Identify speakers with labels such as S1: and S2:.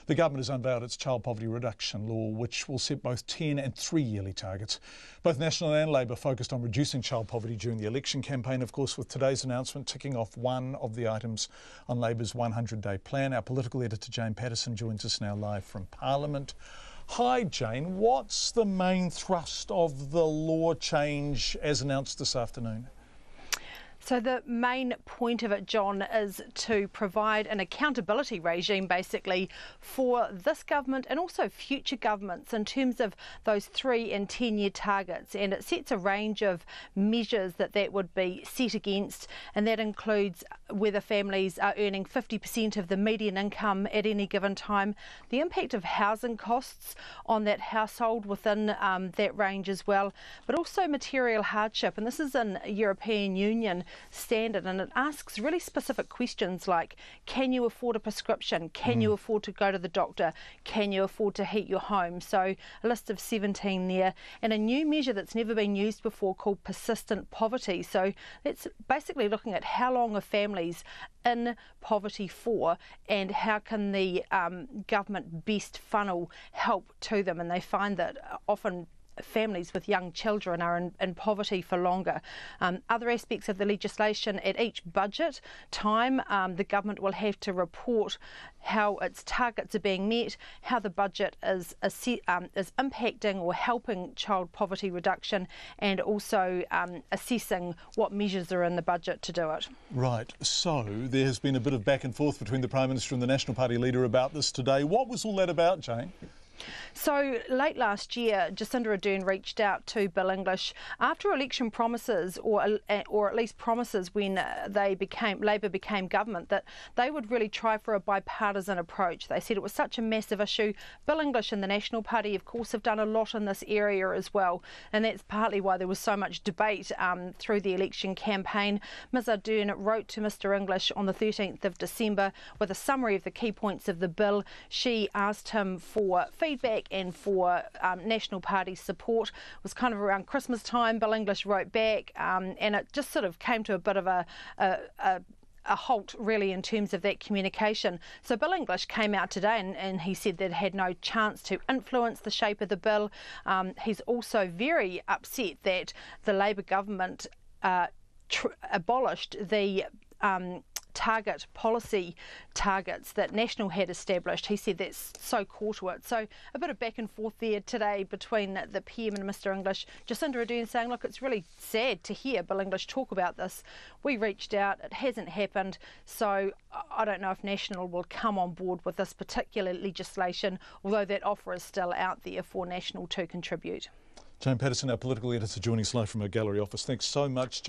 S1: The government has unveiled its child poverty reduction law, which will set both 10 and 3-yearly targets. Both National and Labor focused on reducing child poverty during the election campaign, of course, with today's announcement ticking off one of the items on Labor's 100-day plan. Our political editor Jane Patterson joins us now live from Parliament. Hi Jane, what's the main thrust of the law change as announced this afternoon?
S2: So the main point of it, John, is to provide an accountability regime basically for this government and also future governments in terms of those 3 and 10-year targets, and it sets a range of measures that would be set against, and that includes whether families are earning 50% of the median income at any given time, the impact of housing costs on that household within that range as well, but also material hardship, and this is an European Union standard, and it asks really specific questions like, can you afford a prescription, can you afford to go to the doctor, can you afford to heat your home? So a list of 17 there, and a new measure that's never been used before called persistent poverty. So that's basically looking at how long are families in poverty for, and how can the government best funnel help to them, and they find that often families with young children are in poverty for longer. Other aspects of the legislation, at each budget time, the government will have to report how its targets are being met, how the budget is impacting or helping child poverty reduction, and also assessing what measures are in the budget to do it. Right,
S1: so there has been a bit of back and forth between the Prime Minister and the National Party leader about this today. What was all that about, Jane?
S2: So late last year, Jacinda Ardern reached out to Bill English after election promises, or at least promises when Labor became government, that they would really try for a bipartisan approach. They said it was such a massive issue. Bill English and the National Party, of course, have done a lot in this area as well, and that's partly why there was so much debate through the election campaign. Ms Ardern wrote to Mr English on the 13th of December with a summary of the key points of the bill. She asked him for feedback and for National Party support. It was kind of around Christmas time. Bill English wrote back, and it just sort of came to a bit of a halt really in terms of that communication. So Bill English came out today and he said that it had no chance to influence the shape of the bill. He's also very upset that the Labor government abolished the policy targets that National had established. He said that's so core to it. So a bit of back and forth there today between the PM and Mr English. Jacinda Ardern saying, look, it's really sad to hear Bill English talk about this. We reached out, it hasn't happened, so I don't know if National will come on board with this particular legislation, although that offer is still out there for National to contribute.
S1: Jane Patterson, our political editor, joining us live from her gallery office. Thanks so much, Jane.